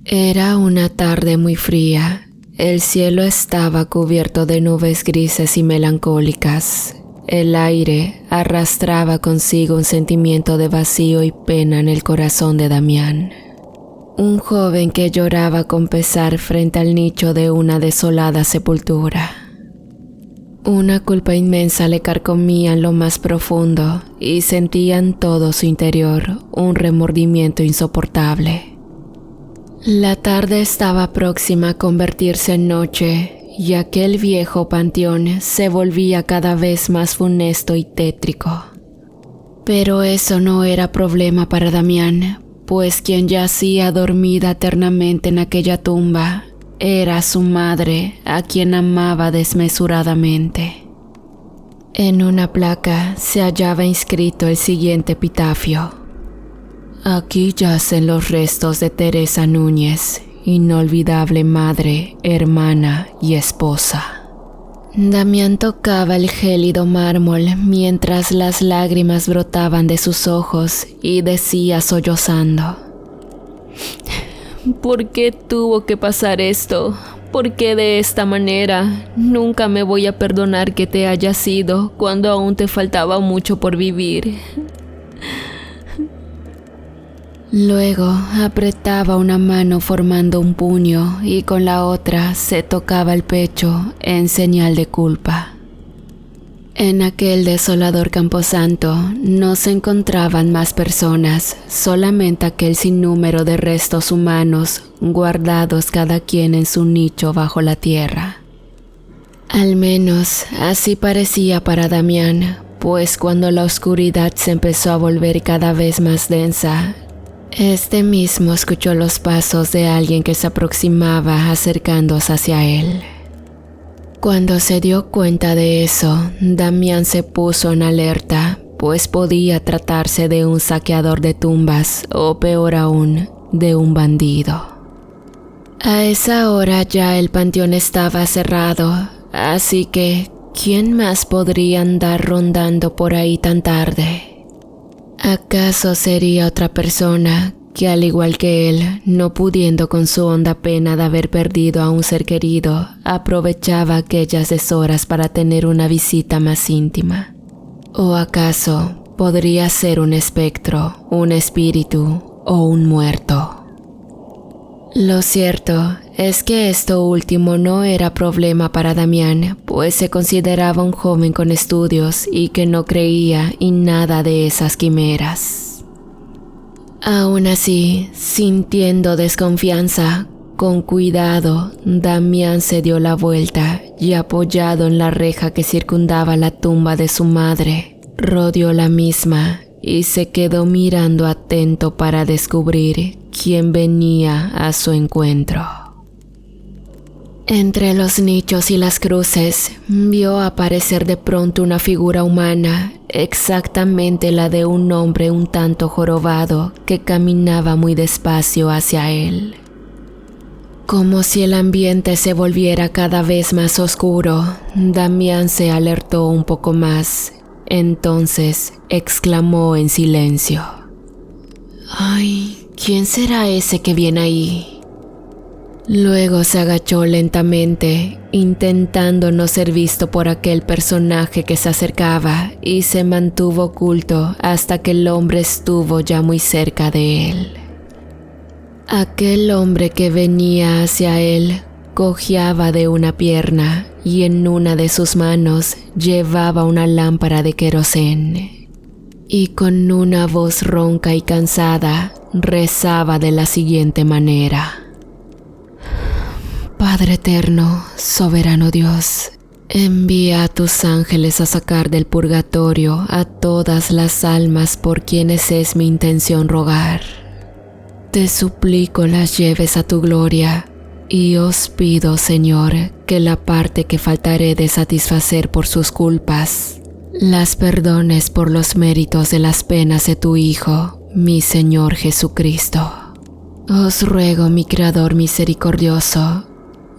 Era una tarde muy fría. El cielo estaba cubierto de nubes grises y melancólicas. El aire arrastraba consigo un sentimiento de vacío y pena en el corazón de Damián. Un joven que lloraba con pesar frente al nicho de una desolada sepultura. Una culpa inmensa le carcomía en lo más profundo y sentía en todo su interior un remordimiento insoportable. La tarde estaba próxima a convertirse en noche y aquel viejo panteón se volvía cada vez más funesto y tétrico. Pero eso no era problema para Damián, pues quien yacía dormida eternamente en aquella tumba era su madre, a quien amaba desmesuradamente. En una placa se hallaba inscrito el siguiente epitafio: Aquí yacen los restos de Teresa Núñez, inolvidable madre, hermana y esposa. Damián tocaba el gélido mármol mientras las lágrimas brotaban de sus ojos y decía sollozando: ¿Por qué tuvo que pasar esto? ¿Por qué de esta manera? Nunca me voy a perdonar que te hayas ido cuando aún te faltaba mucho por vivir. Luego apretaba una mano formando un puño y con la otra se tocaba el pecho en señal de culpa. En aquel desolador camposanto no se encontraban más personas, solamente aquel sinnúmero de restos humanos guardados cada quien en su nicho bajo la tierra. Al menos así parecía para Damián, pues cuando la oscuridad se empezó a volver cada vez más densa, este mismo escuchó los pasos de alguien que se aproximaba acercándose hacia él. Cuando se dio cuenta de eso, Damián se puso en alerta, pues podía tratarse de un saqueador de tumbas o peor aún, de un bandido. A esa hora ya el panteón estaba cerrado, así que ¿quién más podría andar rondando por ahí tan tarde? ¿Acaso sería otra persona que, al igual que él, no pudiendo con su honda pena de haber perdido a un ser querido, aprovechaba aquellas deshoras para tener una visita más íntima? ¿O acaso podría ser un espectro, un espíritu o un muerto? Lo cierto es que esto último no era problema para Damián, pues se consideraba un joven con estudios y que no creía en nada de esas quimeras. Aún así, sintiendo desconfianza, con cuidado, Damián se dio la vuelta y, apoyado en la reja que circundaba la tumba de su madre, rodeó la misma y se quedó mirando atento para descubrir quién venía a su encuentro. Entre los nichos y las cruces, vio aparecer de pronto una figura humana, exactamente la de un hombre un tanto jorobado que caminaba muy despacio hacia él. Como si el ambiente se volviera cada vez más oscuro, Damián se alertó un poco más. Entonces exclamó en silencio: «¡Ay! ¿Quién será ese que viene ahí?». Luego se agachó lentamente, intentando no ser visto por aquel personaje que se acercaba, y se mantuvo oculto hasta que el hombre estuvo ya muy cerca de él. Aquel hombre que venía hacia él cojeaba de una pierna y en una de sus manos llevaba una lámpara de querosén. Y con una voz ronca y cansada rezaba de la siguiente manera: «Padre eterno, soberano Dios, envía a tus ángeles a sacar del purgatorio a todas las almas por quienes es mi intención rogar. Te suplico las lleves a tu gloria y os pido, Señor, que la parte que faltaré de satisfacer por sus culpas, las perdones por los méritos de las penas de tu Hijo, mi Señor Jesucristo. Os ruego, mi Creador misericordioso,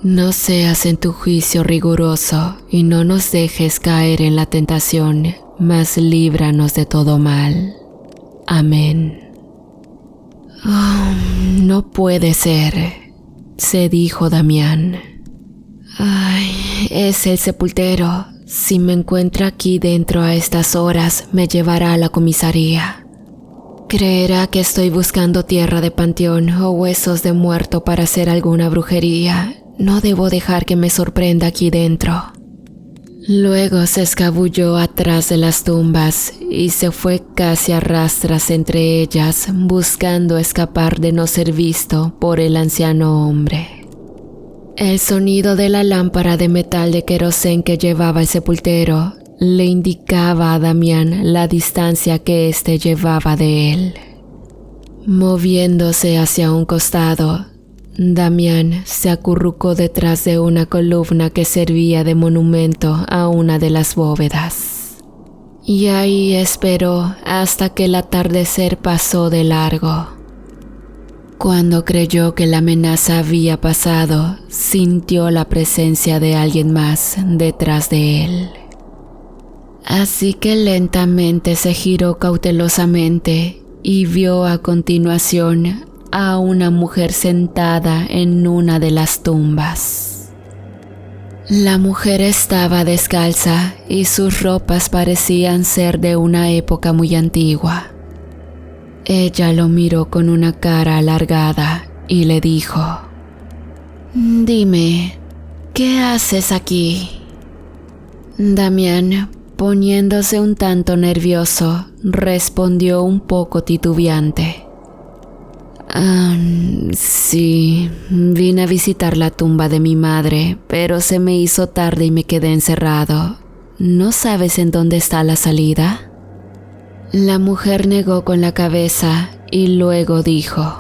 no seas en tu juicio riguroso y no nos dejes caer en la tentación, mas líbranos de todo mal. Amén». Oh, no puede ser, se dijo Damián. Ay, es el sepultero. Si me encuentra aquí dentro a estas horas, me llevará a la comisaría. Creerá que estoy buscando tierra de panteón o huesos de muerto para hacer alguna brujería. No debo dejar que me sorprenda aquí dentro. Luego se escabulló atrás de las tumbas y se fue casi a rastras entre ellas, buscando escapar de no ser visto por el anciano hombre. El sonido de la lámpara de metal de querosén que llevaba el sepultero le indicaba a Damián la distancia que éste llevaba de él. Moviéndose hacia un costado, Damián se acurrucó detrás de una columna que servía de monumento a una de las bóvedas. Y ahí esperó hasta que el atardecer pasó de largo. Cuando creyó que la amenaza había pasado, sintió la presencia de alguien más detrás de él. Así que lentamente se giró cautelosamente y vio a continuación a una mujer sentada en una de las tumbas. La mujer estaba descalza y sus ropas parecían ser de una época muy antigua. Ella lo miró con una cara alargada y le dijo: «Dime, ¿qué haces aquí?» Damián, poniéndose un tanto nervioso, respondió un poco titubeante: Sí, vine a visitar la tumba de mi madre, pero se me hizo tarde y me quedé encerrado. ¿No sabes en dónde está la salida?». La mujer negó con la cabeza y luego dijo: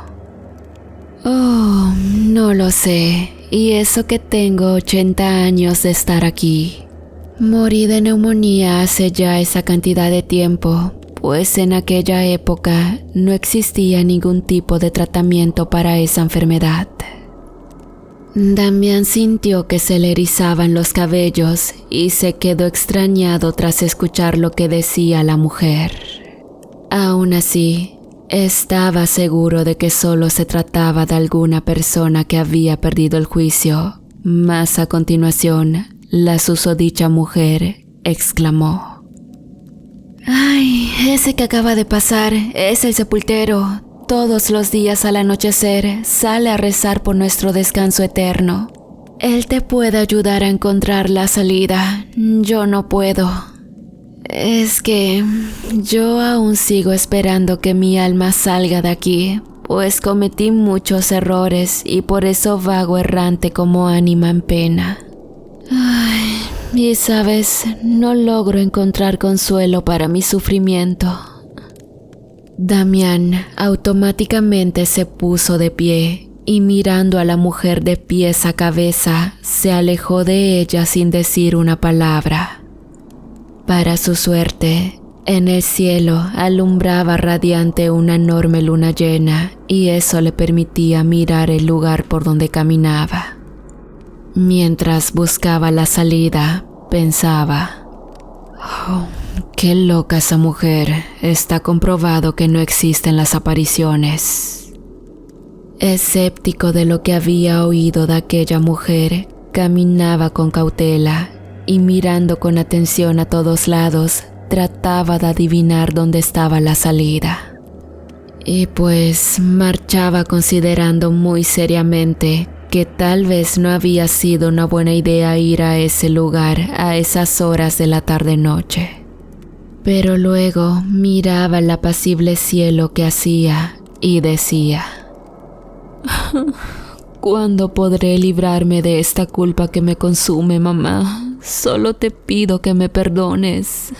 «Oh, no lo sé, y eso que tengo 80 años de estar aquí. Morí de neumonía hace ya esa cantidad de tiempo, pues en aquella época no existía ningún tipo de tratamiento para esa enfermedad». Damián sintió que se le erizaban los cabellos y se quedó extrañado tras escuchar lo que decía la mujer. Aún así, estaba seguro de que solo se trataba de alguna persona que había perdido el juicio, mas a continuación, la susodicha mujer exclamó: «¡Ay, ese que acaba de pasar es el sepultero! Todos los días al anochecer sale a rezar por nuestro descanso eterno. Él te puede ayudar a encontrar la salida, yo no puedo. Es que yo aún sigo esperando que mi alma salga de aquí, pues cometí muchos errores y por eso vago errante como ánima en pena. Ay, y sabes, no logro encontrar consuelo para mi sufrimiento». Damián automáticamente se puso de pie y mirando a la mujer de pies a cabeza, se alejó de ella sin decir una palabra. Para su suerte, en el cielo alumbraba radiante una enorme luna llena y eso le permitía mirar el lugar por donde caminaba. Mientras buscaba la salida, pensaba: «Oh, qué loca esa mujer, está comprobado que no existen las apariciones». Escéptico de lo que había oído de aquella mujer, caminaba con cautela y mirando con atención a todos lados, trataba de adivinar dónde estaba la salida. Y pues marchaba considerando muy seriamente que tal vez no había sido una buena idea ir a ese lugar a esas horas de la tarde-noche. Pero luego miraba el apacible cielo que hacía y decía: «¿Cuándo podré librarme de esta culpa que me consume, mamá? Solo te pido que me perdones».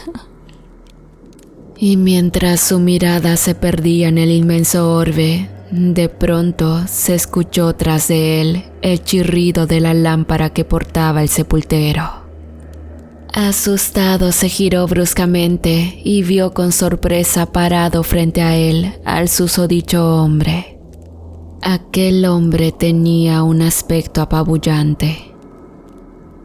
Y mientras su mirada se perdía en el inmenso orbe, de pronto se escuchó tras de él el chirrido de la lámpara que portaba el sepultero. Asustado se giró bruscamente y vio con sorpresa parado frente a él al susodicho hombre. Aquel hombre tenía un aspecto apabullante.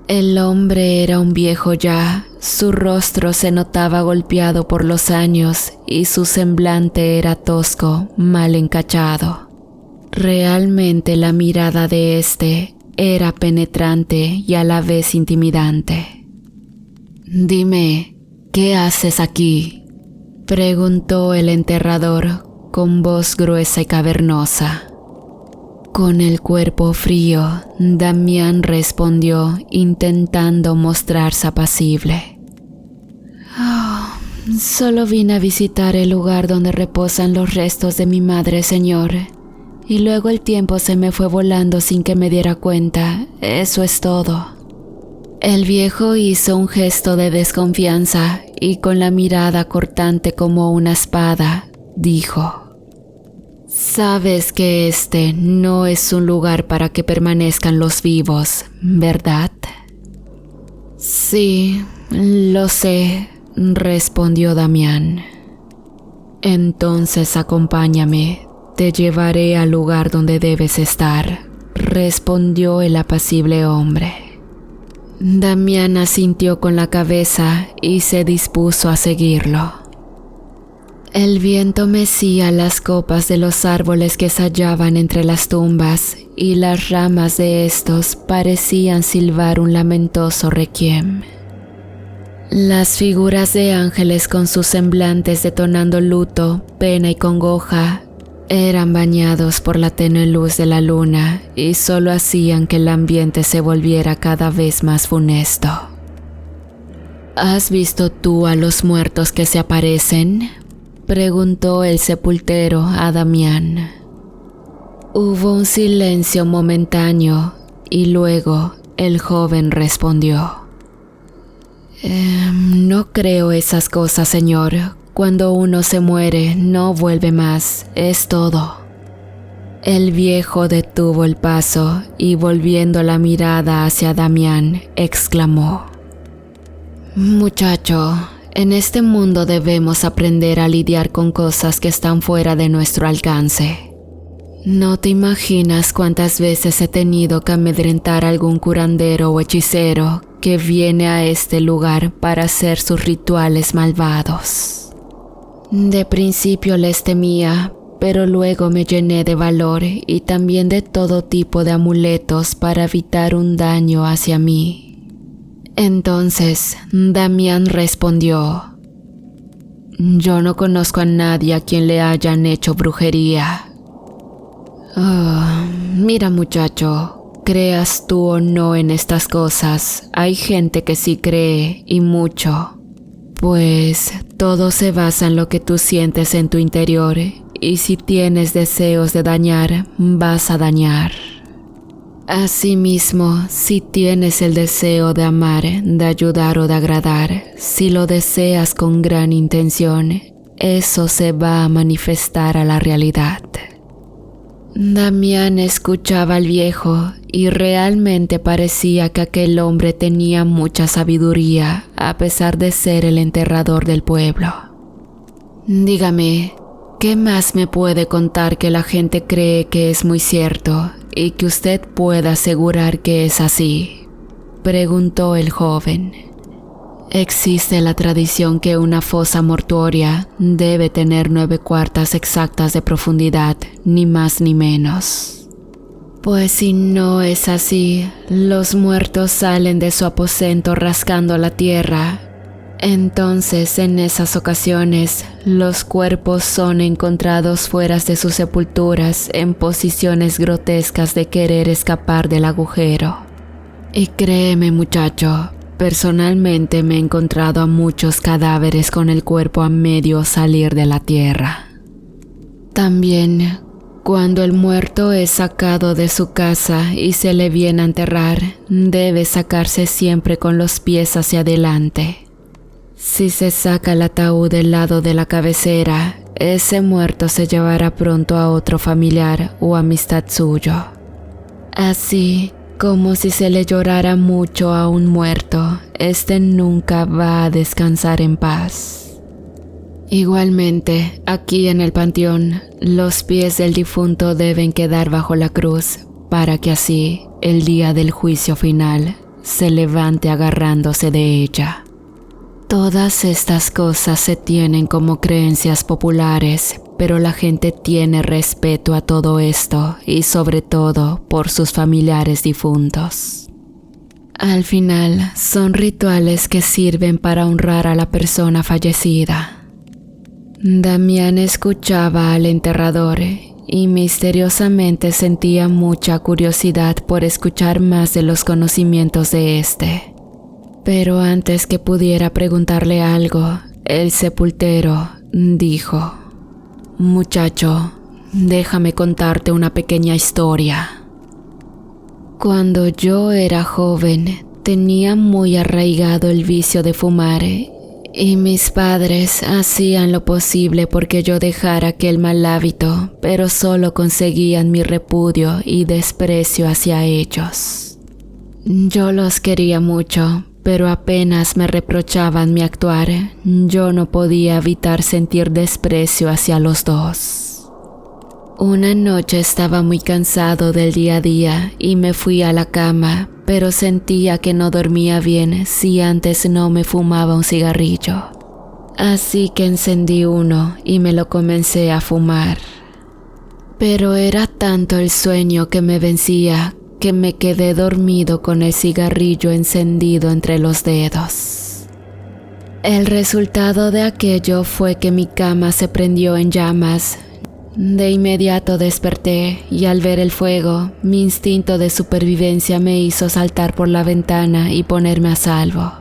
El hombre era un viejo ya, Su rostro se notaba golpeado por los años y su semblante era tosco, mal encachado. Realmente la mirada de este era penetrante y a la vez intimidante. «Dime, ¿qué haces aquí?», preguntó el enterrador con voz gruesa y cavernosa. Con el cuerpo frío, Damián respondió intentando mostrarse apacible. Solo vine a visitar el lugar donde reposan los restos de mi madre, señor, y luego el tiempo se me fue volando sin que me diera cuenta. Eso es todo». El viejo hizo un gesto de desconfianza y con la mirada cortante como una espada, dijo: «Sabes que este no es un lugar para que permanezcan los vivos, ¿verdad?». «Sí, lo sé», respondió Damián. «Entonces acompáñame, te llevaré al lugar donde debes estar», respondió el apacible hombre. Damián asintió con la cabeza y se dispuso a seguirlo. El viento mecía las copas de los árboles que se hallaban entre las tumbas y las ramas de estos parecían silbar un lamentoso requiem. Las figuras de ángeles con sus semblantes detonando luto, pena y congoja eran bañados por la tenue luz de la luna y solo hacían que el ambiente se volviera cada vez más funesto. «¿Has visto tú a los muertos que se aparecen?», preguntó el sepultero a Damián. Hubo un silencio momentáneo y luego el joven respondió: «No creo esas cosas, señor. Cuando uno se muere, no vuelve más, es todo». El viejo detuvo el paso y volviendo la mirada hacia Damián, exclamó: «Muchacho, en este mundo debemos aprender a lidiar con cosas que están fuera de nuestro alcance. No te imaginas cuántas veces he tenido que amedrentar a algún curandero o hechicero que viene a este lugar para hacer sus rituales malvados. De principio les temía, pero luego me llené de valor y también de todo tipo de amuletos para evitar un daño hacia mí». Entonces Damián respondió: «Yo no conozco a nadie a quien le hayan hecho brujería». Mira, muchacho, creas tú o no en estas cosas, hay gente que sí cree, y mucho. Pues todo se basa en lo que tú sientes en tu interior, y si tienes deseos de dañar, vas a dañar. Asimismo, si tienes el deseo de amar, de ayudar o de agradar, si lo deseas con gran intención, eso se va a manifestar a la realidad». Damián escuchaba al viejo y realmente parecía que aquel hombre tenía mucha sabiduría a pesar de ser el enterrador del pueblo. «Dígame, ¿qué más me puede contar que la gente cree que es muy cierto y que usted pueda asegurar que es así?», preguntó el joven. «Existe la tradición que una fosa mortuoria debe tener 9 cuartas exactas de profundidad, ni más ni menos. Pues si no es así, los muertos salen de su aposento rascando la tierra. Entonces, en esas ocasiones, los cuerpos son encontrados fuera de sus sepulturas en posiciones grotescas de querer escapar del agujero. Y créeme, muchacho, personalmente me he encontrado a muchos cadáveres con el cuerpo a medio salir de la tierra. También, cuando el muerto es sacado de su casa y se le viene a enterrar, debe sacarse siempre con los pies hacia adelante. Si se saca el ataúd del lado de la cabecera, ese muerto se llevará pronto a otro familiar o amistad suyo. Así, como si se le llorara mucho a un muerto, este nunca va a descansar en paz. Igualmente, aquí en el panteón, los pies del difunto deben quedar bajo la cruz, para que así, el día del juicio final, se levante agarrándose de ella. Todas estas cosas se tienen como creencias populares, pero la gente tiene respeto a todo esto y sobre todo por sus familiares difuntos. Al final, son rituales que sirven para honrar a la persona fallecida. Damián escuchaba al enterrador y misteriosamente sentía mucha curiosidad por escuchar más de los conocimientos de este. Pero antes que pudiera preguntarle algo, el sepultero dijo: «Muchacho, déjame contarte una pequeña historia. Cuando yo era joven, tenía muy arraigado el vicio de fumar y mis padres hacían lo posible porque yo dejara aquel mal hábito, pero solo conseguían mi repudio y desprecio hacia ellos. Yo los quería mucho, pero apenas me reprochaban mi actuar, yo no podía evitar sentir desprecio hacia los dos. Una noche estaba muy cansado del día a día y me fui a la cama, pero sentía que no dormía bien si antes no me fumaba un cigarrillo. Así que encendí uno y me lo comencé a fumar. Pero era tanto el sueño que me vencía que me quedé dormido con el cigarrillo encendido entre los dedos. El resultado de aquello fue que mi cama se prendió en llamas. De inmediato desperté y al ver el fuego, mi instinto de supervivencia me hizo saltar por la ventana y ponerme a salvo.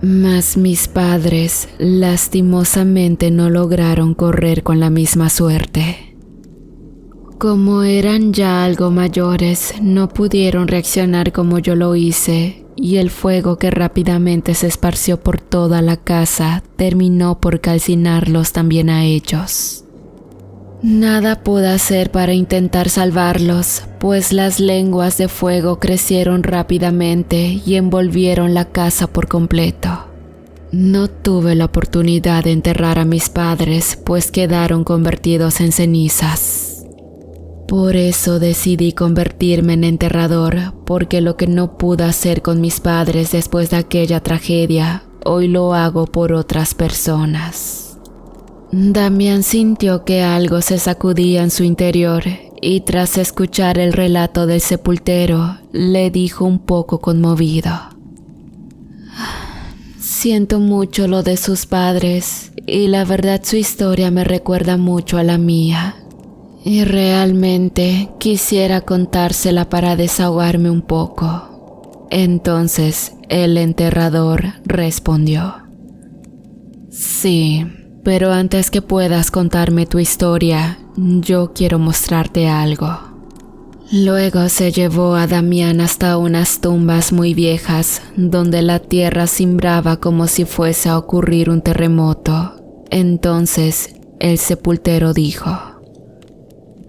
Mas mis padres, lastimosamente, no lograron correr con la misma suerte. Como eran ya algo mayores, no pudieron reaccionar como yo lo hice, y el fuego que rápidamente se esparció por toda la casa terminó por calcinarlos también a ellos. Nada pude hacer para intentar salvarlos, pues las lenguas de fuego crecieron rápidamente y envolvieron la casa por completo. No tuve la oportunidad de enterrar a mis padres, pues quedaron convertidos en cenizas. Por eso decidí convertirme en enterrador, porque lo que no pude hacer con mis padres después de aquella tragedia, hoy lo hago por otras personas. Damián sintió que algo se sacudía en su interior y tras escuchar el relato del sepultero, le dijo un poco conmovido: «Siento mucho lo de sus padres y la verdad su historia me recuerda mucho a la mía. Y realmente quisiera contársela para desahogarme un poco». Entonces el enterrador respondió: «Sí, pero antes que puedas contarme tu historia, yo quiero mostrarte algo». Luego se llevó a Damián hasta unas tumbas muy viejas, donde la tierra cimbraba como si fuese a ocurrir un terremoto. Entonces el sepultero dijo: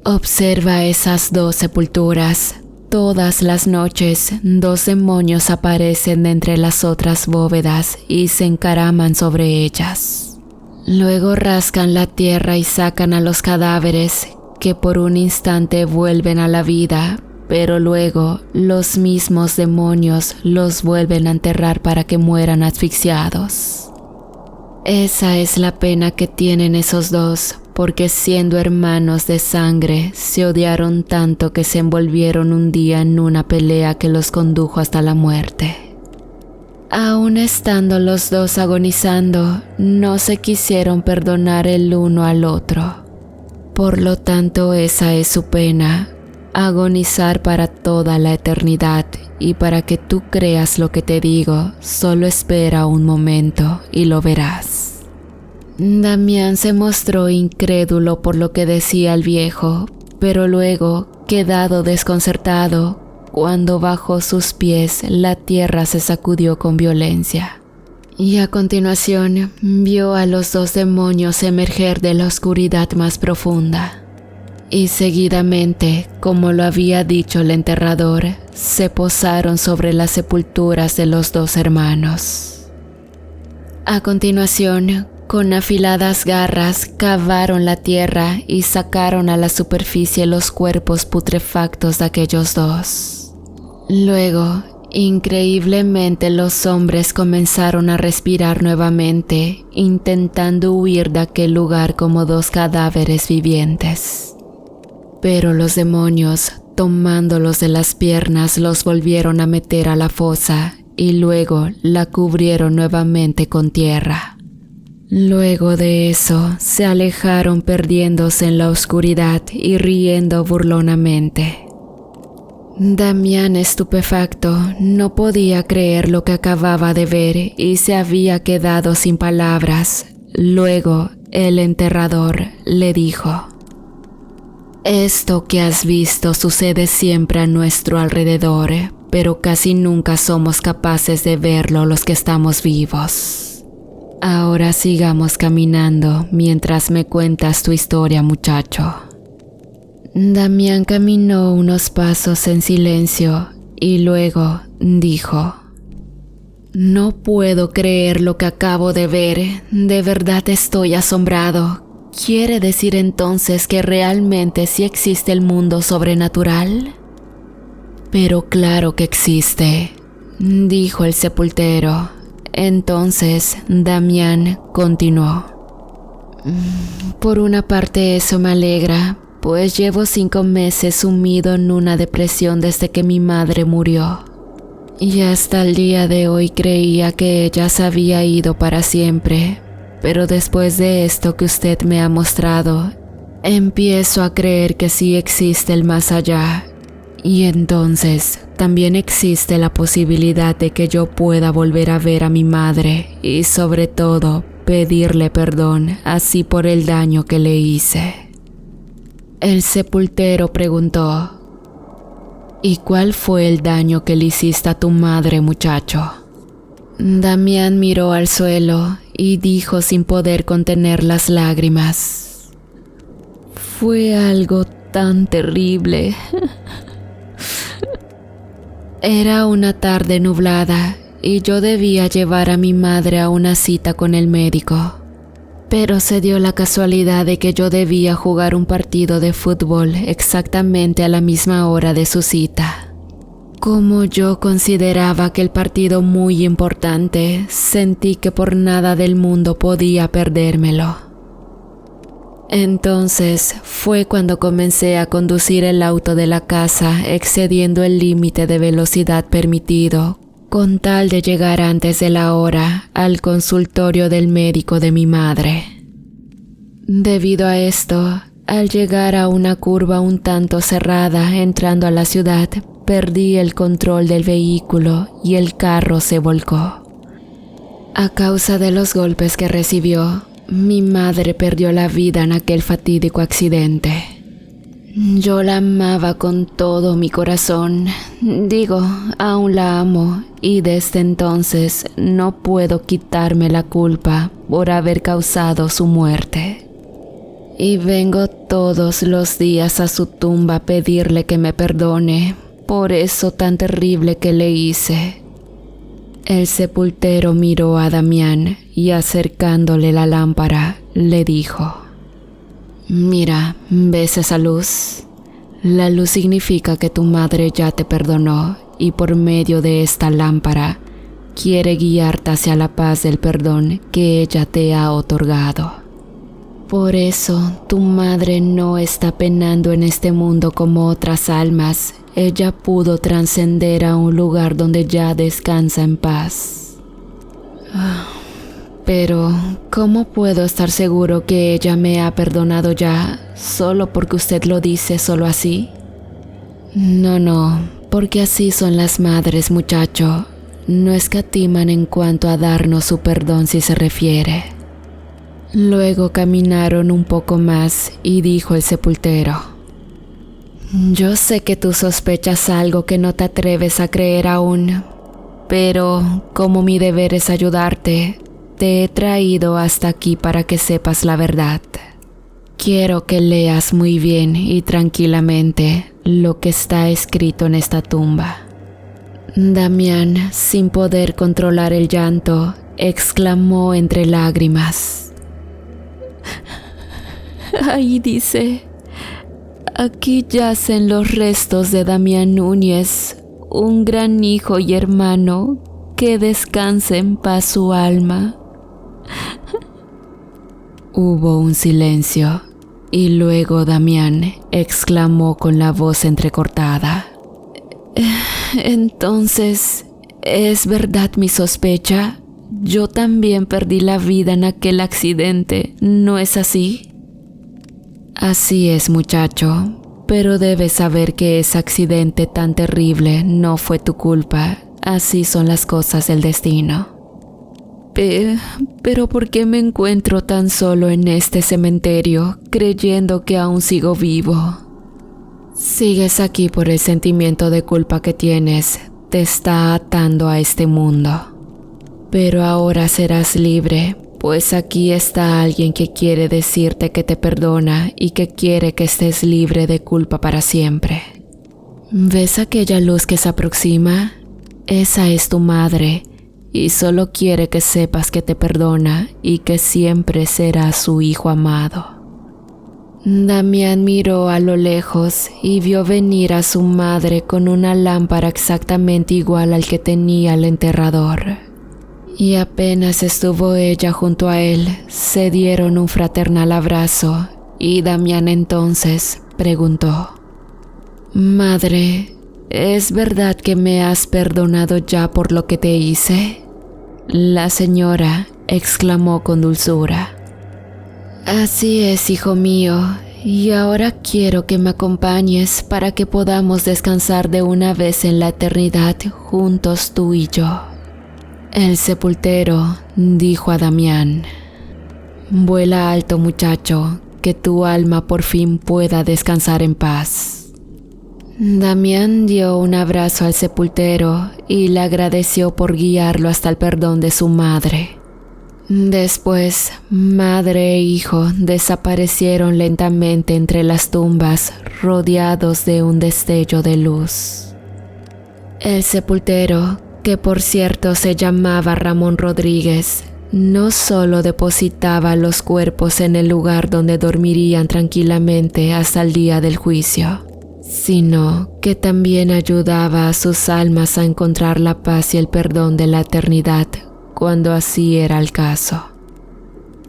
«Observa esas 2 sepulturas. Todas las noches 2 demonios aparecen de entre las otras bóvedas y se encaraman sobre ellas. Luego rascan la tierra y sacan a los cadáveres, que por un instante vuelven a la vida, pero luego los mismos demonios los vuelven a enterrar para que mueran asfixiados. Esa es la pena que tienen esos 2, porque siendo hermanos de sangre, se odiaron tanto que se envolvieron un día en una pelea que los condujo hasta la muerte. Aún estando los 2 agonizando, no se quisieron perdonar el uno al otro. Por lo tanto, esa es su pena, agonizar para toda la eternidad, y para que tú creas lo que te digo, solo espera un momento y lo verás». Damián se mostró incrédulo por lo que decía el viejo, pero luego, quedado desconcertado, cuando bajó sus pies, la tierra se sacudió con violencia. Y a continuación, vio a los 2 demonios emerger de la oscuridad más profunda. Y seguidamente, como lo había dicho el enterrador, se posaron sobre las sepulturas de los 2 hermanos. A continuación, con afiladas garras, cavaron la tierra y sacaron a la superficie los cuerpos putrefactos de aquellos 2. Luego, Increíblemente los hombres comenzaron a respirar nuevamente, intentando huir de aquel lugar como dos cadáveres vivientes. Pero los demonios, tomándolos de las piernas, los volvieron a meter a la fosa y luego la cubrieron nuevamente con tierra. Luego de eso, se alejaron perdiéndose en la oscuridad y riendo burlonamente. Damián, estupefacto, no podía creer lo que acababa de ver y se había quedado sin palabras. Luego, el enterrador le dijo: «Esto que has visto sucede siempre a nuestro alrededor, pero casi nunca somos capaces de verlo los que estamos vivos. Ahora sigamos caminando mientras me cuentas tu historia, muchacho». Damián caminó unos pasos en silencio y luego dijo: «No puedo creer lo que acabo de ver, de verdad estoy asombrado. ¿Quiere decir entonces que realmente sí existe el mundo sobrenatural?» «Pero claro que existe», dijo el sepultero. Entonces Damián continuó: «Por una parte eso me alegra, pues llevo 5 meses sumido en una depresión desde que mi madre murió. Y hasta el día de hoy creía que ella se había ido para siempre, pero después de esto que usted me ha mostrado, empiezo a creer que sí existe el más allá. Y entonces también existe la posibilidad de que yo pueda volver a ver a mi madre y sobre todo pedirle perdón así por el daño que le hice». El sepultero preguntó: «¿Y cuál fue el daño que le hiciste a tu madre, muchacho?» Damián miró al suelo y dijo sin poder contener las lágrimas: «Fue algo tan terrible». Era una tarde nublada y yo debía llevar a mi madre a una cita con el médico. Pero se dio la casualidad de que yo debía jugar un partido de fútbol exactamente a la misma hora de su cita. Como yo consideraba aquel partido muy importante, sentí que por nada del mundo podía perdérmelo. Entonces fue cuando comencé a conducir el auto de la casa excediendo el límite de velocidad permitido, con tal de llegar antes de la hora al consultorio del médico de mi madre. Debido a esto, al llegar a una curva un tanto cerrada entrando a la ciudad, perdí el control del vehículo y el carro se volcó. A causa de los golpes que recibió, mi madre perdió la vida en aquel fatídico accidente. Yo la amaba con todo mi corazón, aún la amo y desde entonces no puedo quitarme la culpa por haber causado su muerte. Y vengo todos los días a su tumba a pedirle que me perdone por eso tan terrible que le hice. El sepultero miró a Damián y acercándole la lámpara le dijo: «Mira, ¿ves esa luz? La luz significa que tu madre ya te perdonó y por medio de esta lámpara quiere guiarte hacia la paz del perdón que ella te ha otorgado. Por eso tu madre no está penando en este mundo como otras almas. Ella pudo trascender a un lugar donde ya descansa en paz». Pero, ¿cómo puedo estar seguro que ella me ha perdonado ya, solo porque usted lo dice solo así? No, porque así son las madres, muchacho. No escatiman en cuanto a darnos su perdón si se refiere. Luego caminaron un poco más y dijo el sepultero: «Yo sé que tú sospechas algo que no te atreves a creer aún, pero como mi deber es ayudarte, te he traído hasta aquí para que sepas la verdad. Quiero que leas muy bien y tranquilamente lo que está escrito en esta tumba». Damián, sin poder controlar el llanto, exclamó entre lágrimas: «Ahí dice: aquí yacen los restos de Damián Núñez, un gran hijo y hermano, que descanse en paz su alma. Hubo un silencio y luego Damián exclamó con la voz entrecortada: Entonces, ¿es verdad mi sospecha? Yo también perdí la vida en aquel accidente, ¿no es así? Así es, muchacho, pero debes saber que ese accidente tan terrible no fue tu culpa. Así son las cosas del destino. Pero ¿por qué me encuentro tan solo en este cementerio, creyendo que aún sigo vivo? Sigues aquí por el sentimiento de culpa que tienes, te está atando a este mundo. Pero ahora serás libre, pues aquí está alguien que quiere decirte que te perdona y que quiere que estés libre de culpa para siempre. ¿Ves aquella luz que se aproxima? Esa es tu madre, y solo quiere que sepas que te perdona y que siempre será su hijo amado. Damián miró a lo lejos y vio venir a su madre con una lámpara exactamente igual al que tenía el enterrador. Y apenas estuvo ella junto a él, se dieron un fraternal abrazo y Damián entonces preguntó: «Madre, ¿es verdad que me has perdonado ya por lo que te hice?». La señora exclamó con dulzura: «Así es, hijo mío, y ahora quiero que me acompañes para que podamos descansar de una vez en la eternidad juntos tú y yo». El sepultero dijo a Damián: «Vuela alto, muchacho, que tu alma por fin pueda descansar en paz». Damián dio un abrazo al sepultero y le agradeció por guiarlo hasta el perdón de su madre. Después, madre e hijo desaparecieron lentamente entre las tumbas, rodeados de un destello de luz. El sepultero, que por cierto se llamaba Ramón Rodríguez, no solo depositaba los cuerpos en el lugar donde dormirían tranquilamente hasta el día del juicio, sino que también ayudaba a sus almas a encontrar la paz y el perdón de la eternidad cuando así era el caso.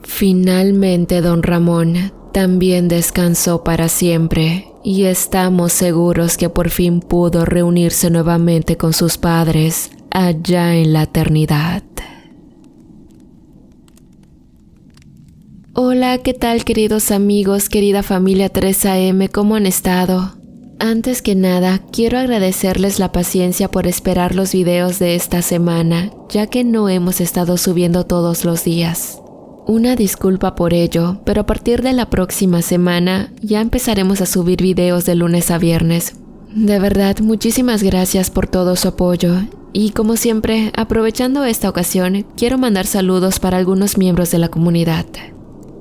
Finalmente don Ramón también descansó para siempre y estamos seguros que por fin pudo reunirse nuevamente con sus padres allá en la eternidad. Hola, ¿qué tal queridos amigos, querida familia 3AM? ¿Cómo han estado? Antes que nada, quiero agradecerles la paciencia por esperar los videos de esta semana, ya que no hemos estado subiendo todos los días. Una disculpa por ello, pero a partir de la próxima semana ya empezaremos a subir videos de lunes a viernes. De verdad, muchísimas gracias por todo su apoyo. Y como siempre, aprovechando esta ocasión, quiero mandar saludos para algunos miembros de la comunidad.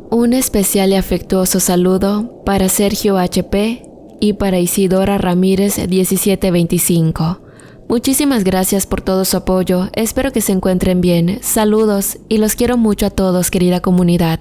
Un especial y afectuoso saludo para Sergio HP y para Isidora Ramírez 1725. Muchísimas gracias por todo su apoyo, espero que se encuentren bien, saludos y los quiero mucho a todos, querida comunidad.